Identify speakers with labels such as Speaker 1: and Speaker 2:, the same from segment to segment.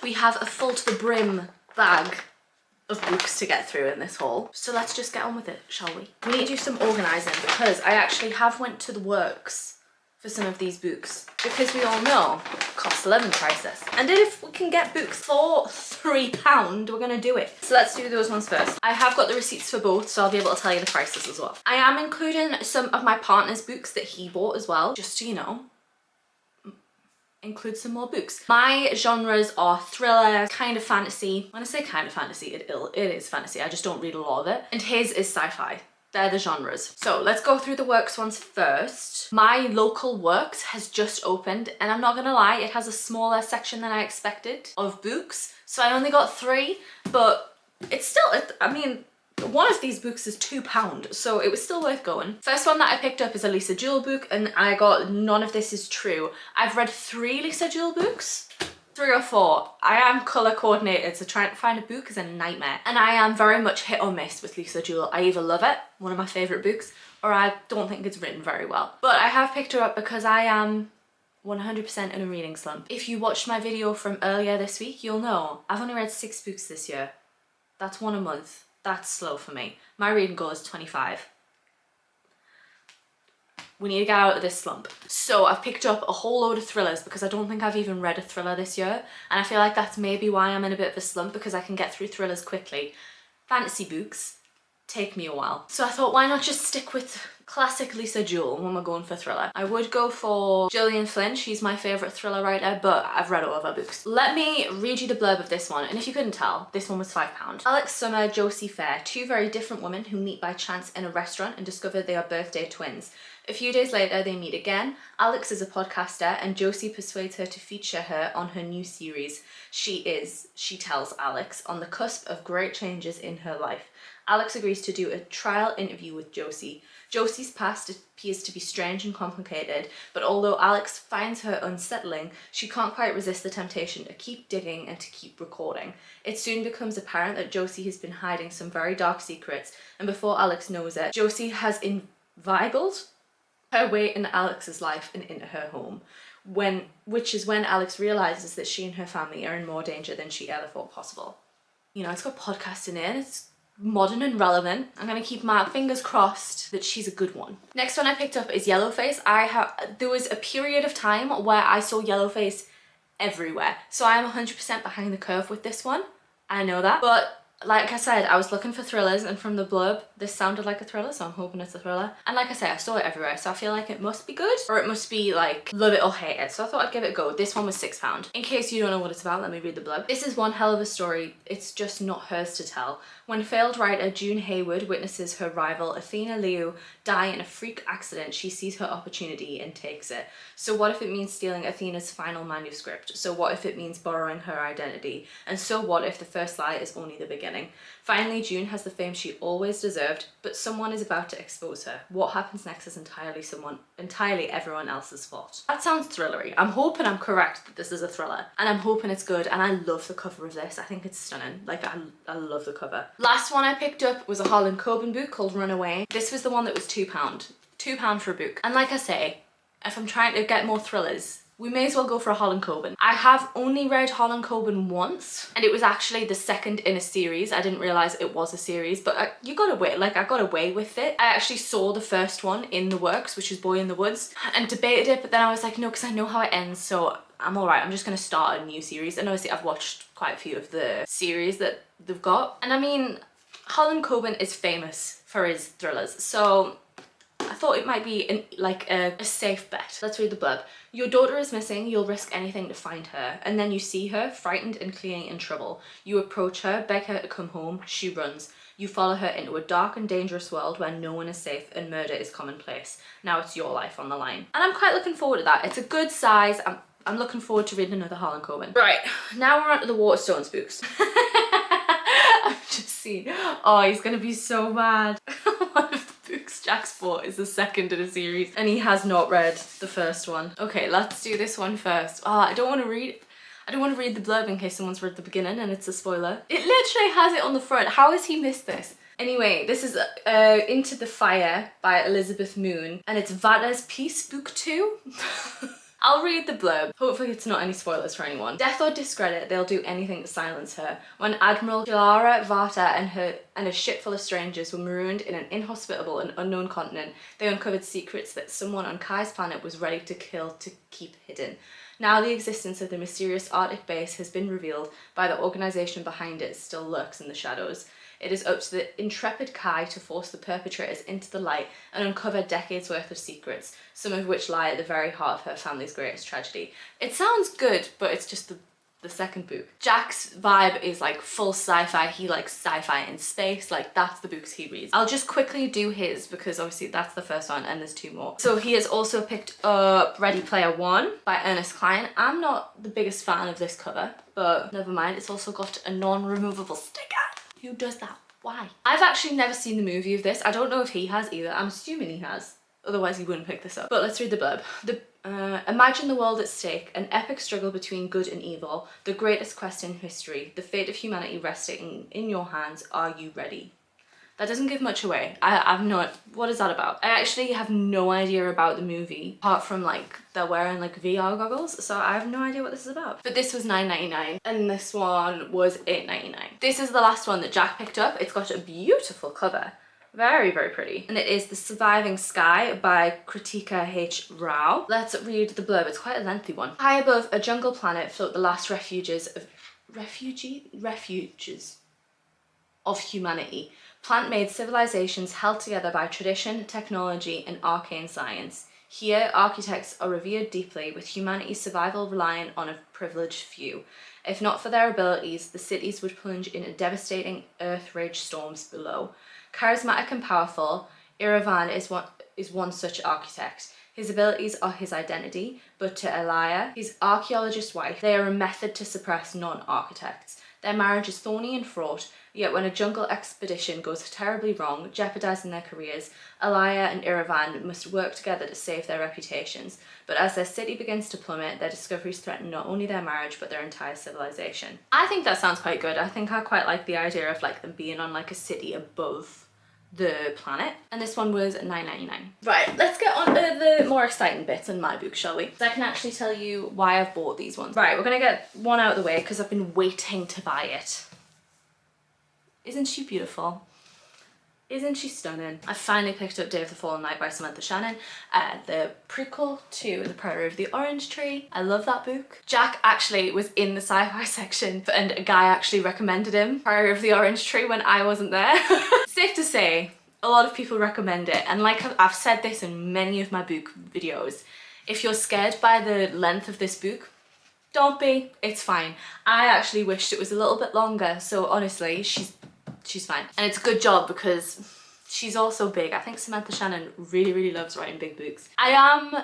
Speaker 1: We have a full to the brim bag of books to get through in this haul. So let's just get on with it, shall we? We need to do some organising because I actually have went to the works for some of these books because we all know cost of living crisis. And if we can get books for £3, we're gonna do it. So let's do those ones first. I have got the receipts for both, so I'll be able to tell you the prices as well. I am including some of my partner's books that he bought as well, just so you know. Include some more books. My genres are thriller, kind of fantasy. When I say kind of fantasy, it is fantasy. I just don't read a lot of it. And his is sci-fi. They're the genres. So let's go through the Works ones first. My local Works has just opened, and I'm not gonna lie, it has a smaller section than I expected of books. So I only got 3, but it's still, I mean, one of these books is £2, so it was still worth going. First one that I picked up is a Lisa Jewell book, and I got None of This Is True. I've read 3 Lisa Jewell books. 3 or 4. I am colour coordinated, so trying to find a book is a nightmare. And I am very much hit or miss with Lisa Jewell. I either love it, one of my favourite books, or I don't think it's written very well. But I have picked her up because I am 100% in a reading slump. If you watched my video from earlier this week, you'll know I've only read 6 books this year. That's 1 a month. That's slow for me. My reading goal is 25. We need to get out of this slump. So I've picked up a whole load of thrillers because I don't think I've even read a thriller this year. And I feel like that's maybe why I'm in a bit of a slump, because I can get through thrillers quickly. Fantasy books take me a while. So I thought, why not just stick with classic Lisa Jewell when we're going for thriller. I would go for Gillian Flynn. She's my favourite thriller writer, but I've read all of her books. Let me read you the blurb of this one, and if you couldn't tell, this one was £5. Alex Summer, Josie Fair, 2 very different women who meet by chance in a restaurant and discover they are birthday twins. A few days later, they meet again. Alex is a podcaster, and Josie persuades her to feature her on her new series. She tells Alex, on the cusp of great changes in her life. Alex agrees to do a trial interview with Josie. Josie's past appears to be strange and complicated, but although Alex finds her unsettling, she can't quite resist the temptation to keep digging and to keep recording. It soon becomes apparent that Josie has been hiding some very dark secrets, and before Alex knows it, Josie has inveigled her way into Alex's life and into her home, which is when Alex realizes that she and her family are in more danger than she ever thought possible. You know, it's got podcasting in, it's modern and relevant. I'm gonna keep my fingers crossed that she's a good one. Next one I picked up is Yellowface. There was a period of time where I saw Yellowface everywhere, so I am 100% behind the curve with this one. I know that, but like I said, I was looking for thrillers, and from the blurb, this sounded like a thriller, so I'm hoping it's a thriller. And like I said, I saw it everywhere, so I feel like it must be good, or it must be like, love it or hate it. So I thought I'd give it a go. This one was £6. In case you don't know what it's about, let me read the blurb. This is one hell of a story. It's just not hers to tell. When failed writer June Hayward witnesses her rival Athena Liu die in a freak accident, she sees her opportunity and takes it. So what if it means stealing Athena's final manuscript? So what if it means borrowing her identity? And so what if the first lie is only the beginning? Finally, June has the fame she always deserved, but someone is about to expose her. What happens next is entirely everyone else's fault. That sounds thrillery. I'm hoping I'm correct that this is a thriller, and I'm hoping it's good, and I love the cover of this. I think it's stunning. Like, I love the cover. Last one I picked up was a Harlan Coben book called Runaway. This was the one that was £2. £2 for a book. And like I say, if I'm trying to get more thrillers, we may as well go for a Harlan Coben. I have only read Harlan Coben once, and it was actually the second in a series. I didn't realise it was a series, but you got away, like I got away with it. I actually saw the first one in the works, which is Boy in the Woods, and debated it, but then I was like, no, because I know how it ends, so I'm alright, I'm just gonna start a new series. And obviously I've watched quite a few of the series that they've got. And I mean, Harlan Coben is famous for his thrillers, so I thought it might be a safe bet. Let's read the blurb. Your daughter is missing, you'll risk anything to find her. And then you see her, frightened and clearly in trouble. You approach her, beg her to come home, she runs. You follow her into a dark and dangerous world where no one is safe and murder is commonplace. Now it's your life on the line. And I'm quite looking forward to that. It's a good size. I'm looking forward to reading another Harlan Coben. Right, now we're on to the Waterstones books. I've just seen, oh, he's gonna be so mad. One of the books Jack's bought is the second in a series, and he has not read the first one. Okay, let's do this one first. Oh, I don't want to read the blurb in case someone's read the beginning and it's a spoiler. It literally has it on the front. How has he missed this? Anyway, this is Into the Fire by Elizabeth Moon, and it's Vada's Peace Book 2. I'll read the blurb. Hopefully it's not any spoilers for anyone. Death or discredit, they'll do anything to silence her. When Admiral Kilara Vata and a ship full of strangers were marooned in an inhospitable and unknown continent, they uncovered secrets that someone on Kai's planet was ready to kill to keep hidden. Now the existence of the mysterious Arctic base has been revealed, by the organisation behind it still lurks in the shadows. It is up to the intrepid Kai to force the perpetrators into the light and uncover decades worth of secrets, some of which lie at the very heart of her family's greatest tragedy. It sounds good, but it's just the second book. Jack's vibe is like full sci-fi. He likes sci-fi in space, like that's the books he reads. I'll just quickly do his because obviously that's the first one and there's two more. So he has also picked up Ready Player One by Ernest Cline. I'm not the biggest fan of this cover, but never mind. It's also got a non-removable sticker. Who does that? Why? I've actually never seen the movie of this. I don't know if he has either. I'm assuming he has. Otherwise he wouldn't pick this up. But let's read the blurb. Imagine the world at stake, an epic struggle between good and evil, the greatest quest in history, the fate of humanity resting in your hands. Are you ready? That doesn't give much away. I'm not, what is that about? I actually have no idea about the movie, apart from like they're wearing like VR goggles, so I have no idea what this is about. But this was $9.99 and this one was $8.99. This is the last one that Jack picked up. It's got a beautiful cover. Very, very pretty. And it is The Surviving Sky by Kritika H. Let's read the blurb. It's quite a lengthy one. High above a jungle planet float the last refuges of humanity. Plant-made civilizations held together by tradition, technology, and arcane science. Here, architects are revered deeply, with humanity's survival reliant on a privileged few. If not for their abilities, the cities would plunge in devastating earth-rage storms below. Charismatic and powerful, Iravan is one such architect. His abilities are his identity, but to Elia, his archaeologist wife, they are a method to suppress non-architects. Their marriage is thorny and fraught, yet when a jungle expedition goes terribly wrong, jeopardizing their careers, Elia and Iravan must work together to save their reputations. But as their city begins to plummet, their discoveries threaten not only their marriage, but their entire civilization. I think that sounds quite good. I think I quite like the idea of like them being on like a city above the planet. And this one was $9.99. Right, let's get on to the more exciting bits in my book, shall we? So I can actually tell you why I've bought these ones. Right, we're gonna get one out of the way because I've been waiting to buy it. Isn't she beautiful? Isn't she stunning? I finally picked up Day of the Fallen Night by Samantha Shannon, the prequel to The Priory of the Orange Tree. I love that book. Jack actually was in the sci-fi section and a guy actually recommended him Priory of the Orange Tree when I wasn't there. Safe to say, a lot of people recommend it, and like I've said this in many of my book videos, if you're scared by the length of this book, don't be, it's fine. I actually wished it was a little bit longer, so honestly, she's fine. And it's a good job because she's also big. I think Samantha Shannon really, really loves writing big books. I am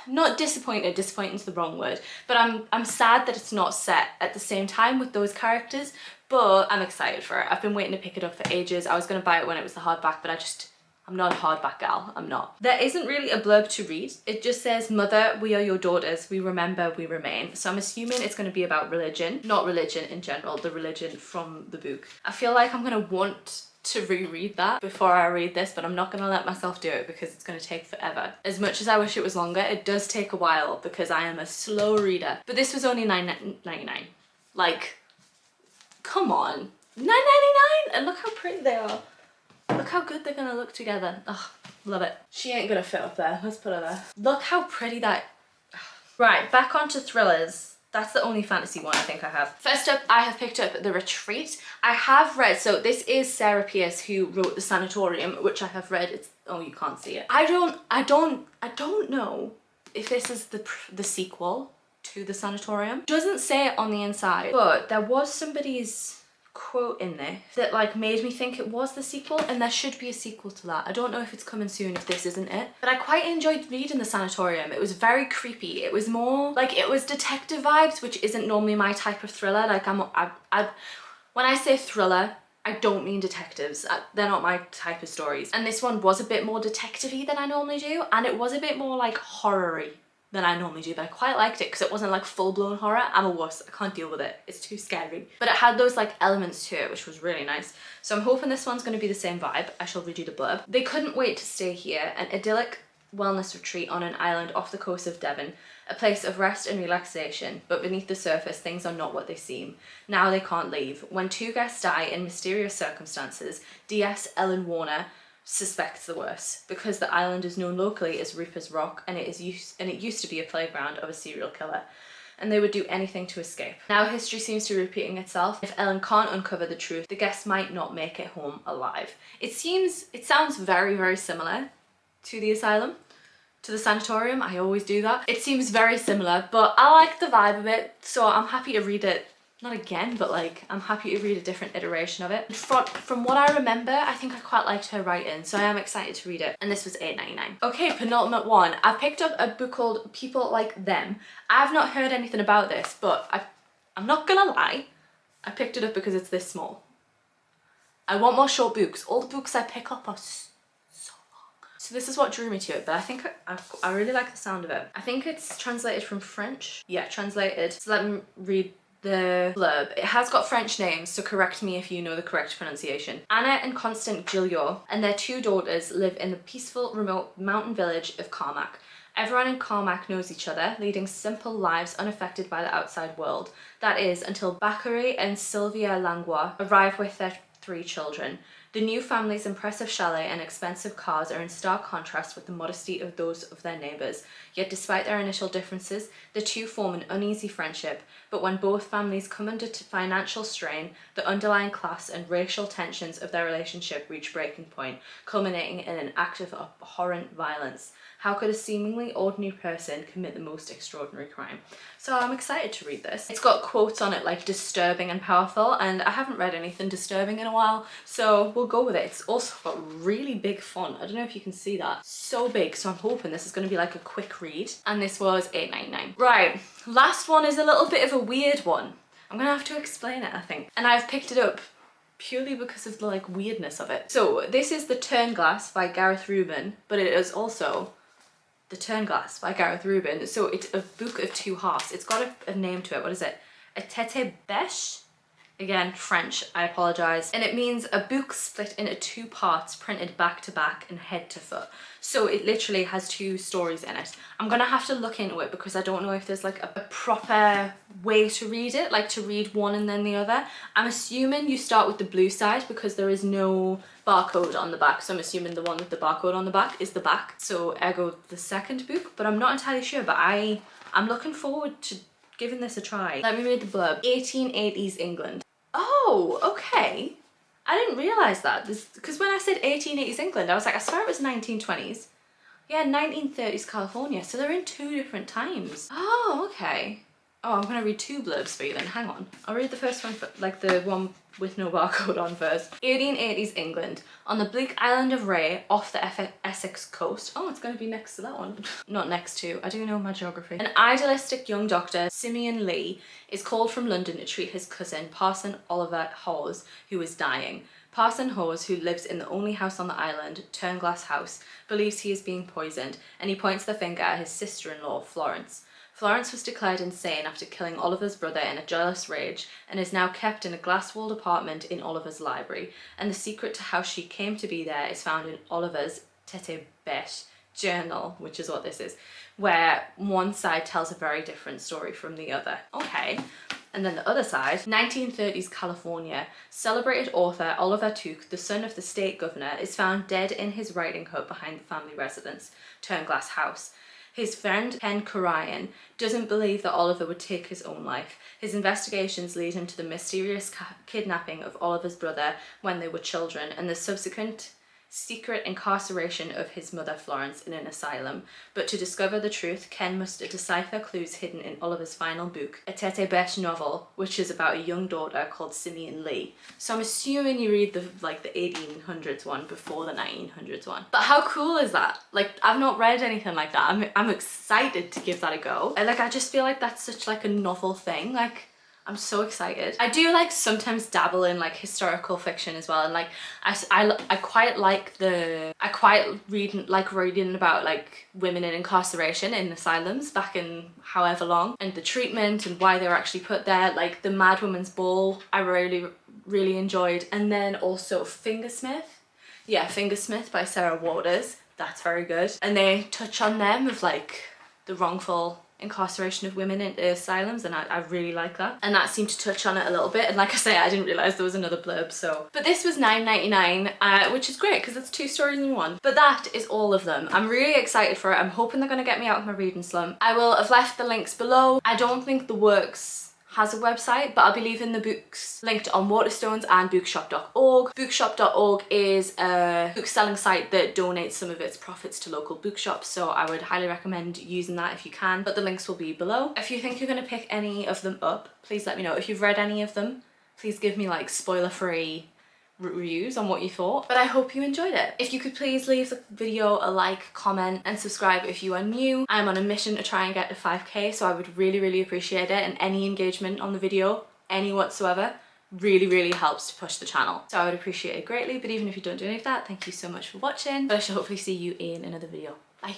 Speaker 1: not disappointed, disappointing's the wrong word, but I'm sad that it's not set at the same time with those characters, but I'm excited for it. I've been waiting to pick it up for ages. I was gonna buy it when it was the hardback, but I'm not a hardback gal, I'm not. There isn't really a blurb to read. It just says, Mother, we are your daughters, we remember, we remain. So I'm assuming it's gonna be about religion, not religion in general, the religion from the book. I feel like I'm gonna want to reread that before I read this, but I'm not gonna let myself do it because it's gonna take forever. As much as I wish it was longer, it does take a while because I am a slow reader. But this was only $9.99. Like, come on, $9.99? And look how pretty they are. Look how good they're gonna look together. Oh, love it. She ain't gonna fit up there. Let's put her there. Look how pretty that... Right, back onto thrillers. That's the only fantasy one I think I have. First up, I have picked up The Retreat. I have read, so this is Sarah Pearse who wrote The Sanatorium, which I have read. It's, oh, you can't see it. I don't know if this is the sequel to The Sanatorium. Doesn't say it on the inside, but there was somebody's quote in there that like made me think it was the sequel, and there should be a sequel to that. I don't know if it's coming soon if this isn't it, but I quite enjoyed reading The Sanatorium. It was very creepy. It was more like, it was detective vibes, which isn't normally my type of thriller. Like when I say thriller, I don't mean detectives. They're not my type of stories. And this one was a bit more detective-y than I normally do, and it was a bit more like horror-y than I normally do, but I quite liked it because it wasn't like full-blown horror. I'm a wuss, I can't deal with it. It's too scary. But it had those like elements to it, which was really nice. So I'm hoping this one's gonna be the same vibe. I shall read you the blurb. They couldn't wait to stay here, an idyllic wellness retreat on an island off the coast of Devon. a place of rest and relaxation, but beneath the surface things are not what they seem. Now they can't leave. When 2 guests die in mysterious circumstances, DS Ellen Warner suspects the worst, because the island is known locally as Reaper's Rock, and it used to be a playground of a serial killer, and they would do anything to escape. Now history seems to be repeating itself. If Ellen can't uncover the truth, the guests might not make it home alive. It sounds very, very similar to the asylum, to the sanatorium. I always do that. It seems very similar, but I like the vibe of it, so I'm happy to read it. Not again, but like, I'm happy to read a different iteration of it. From what I remember, I think I quite liked her writing, so I am excited to read it. And this was $8.99. Okay, penultimate one. I picked up a book called People Like Them. I've not heard anything about this, but I'm not gonna lie, I picked it up because it's this small. I want more short books. All the books I pick up are so long. So this is what drew me to it, but I think I really like the sound of it. I think it's translated from French. Yeah, translated. So let me read the blurb. It has got French names, so correct me if you know the correct pronunciation. Anna and Constant Gilliot and their 2 daughters live in the peaceful, remote mountain village of Carmack. Everyone in Carmack knows each other, leading simple lives unaffected by the outside world. That is, until Bakary and Sylvia Langlois arrive with their 3 children. The new family's impressive chalet and expensive cars are in stark contrast with the modesty of those of their neighbours. Yet despite their initial differences, the 2 form an uneasy friendship. But when both families come under financial strain, the underlying class and racial tensions of their relationship reach breaking point, culminating in an act of abhorrent violence. How could a seemingly ordinary person commit the most extraordinary crime? So I'm excited to read this. It's got quotes on it like disturbing and powerful, and I haven't read anything disturbing in a while, so we'll go with it. It's also got really big font. I don't know if you can see that. So big, so I'm hoping this is going to be like a quick read. And this was $8.99. Right, last one is a little bit of a weird one. I'm gonna have to explain it, I think. And I've picked it up purely because of the like weirdness of it. So this is the Turnglass by Gareth Rubin, but it is also The Turnglass by Gareth Rubin. So it's a book of 2 halves. It's got a name to it. What is it? A tete bêche? Again, French, I apologise. And it means a book split into 2 parts, printed back to back and head to foot. So it literally has 2 stories in it. I'm gonna have to look into it because I don't know if there's like a proper way to read it, like to read one and then the other. I'm assuming you start with the blue side because there is no barcode on the back. So I'm assuming the one with the barcode on the back is the back. So ergo the second book, but I'm not entirely sure, but I'm looking forward to giving this a try. Let me read the blurb. 1880s England. Oh, okay. I didn't realise that. Because when I said 1880s England, I was like, I swear it was 1920s. Yeah, 1930s California. So they're in 2 different times. Oh, okay. Oh, I'm going to read 2 blurbs for you then. Hang on. I'll read the first one, like the one with no barcode on first. 1880s England. On the bleak island of Ray, off the Essex coast. Oh, it's going to be next to that one. Not next to. I do know my geography. An idealistic young doctor, Simeon Lee, is called from London to treat his cousin, Parson Oliver Hawes, who is dying. Parson Hawes, who lives in the only house on the island, Turnglass House, believes he is being poisoned, and he points the finger at his sister-in-law, Florence. Florence was declared insane after killing Oliver's brother in a jealous rage and is now kept in a glass-walled apartment in Oliver's library, and the secret to how she came to be there is found in Oliver's tete bêche journal, which is what this is, where one side tells a very different story from the other. Okay. And then the other side, 1930s California, celebrated author Oliver Tuke, the son of the state governor, is found dead in his writing hut behind the family residence, Turnglass House. His friend, Ken Karayan, doesn't believe that Oliver would take his own life. His investigations lead him to the mysterious kidnapping of Oliver's brother when they were children and the subsequent secret incarceration of his mother Florence in an asylum. But to discover the truth, Ken must decipher clues hidden in Oliver's final book, a tete bêche novel, which is about a young daughter called Simeon Lee. So I'm assuming you read the 1800s one before the 1900s one. But how cool is that? Like, I've not read anything like that. I'm excited to give that a go. I just feel like that's such like a novel thing. Like, I'm so excited. I do like sometimes dabble in like historical fiction as well, and like I quite like reading about like women in incarceration in asylums back in however long, and the treatment and why they were actually put there. Like the Mad Woman's Ball I really enjoyed, and then also Fingersmith. Yeah, Fingersmith by Sarah Waters. That's very good. And they touch on them of like the wrongful incarceration of women in asylums, and I really like that. And that seemed to touch on it a little bit, and like I say, I didn't realise there was another blurb, so. But this was $9.99, which is great because it's 2 stories in one. But that is all of them. I'm really excited for it. I'm hoping they're going to get me out of my reading slump. I will have left the links below. I don't think The Works has a website, but I'll be leaving the books linked on Waterstones and bookshop.org. Bookshop.org is a book selling site that donates some of its profits to local bookshops, so I would highly recommend using that if you can, but the links will be below. If you think you're going to pick any of them up, please let me know. If you've read any of them, please give me like spoiler-free reviews on what you thought. But I hope you enjoyed it. If you could please leave the video a like, comment and subscribe if you are new. I'm on a mission to try and get to 5k, so I would really appreciate it, and any engagement on the video, any whatsoever, really helps to push the channel, so I would appreciate it greatly. But even if you don't do any of that, thank you so much for watching, but I shall hopefully see you in another video. Bye.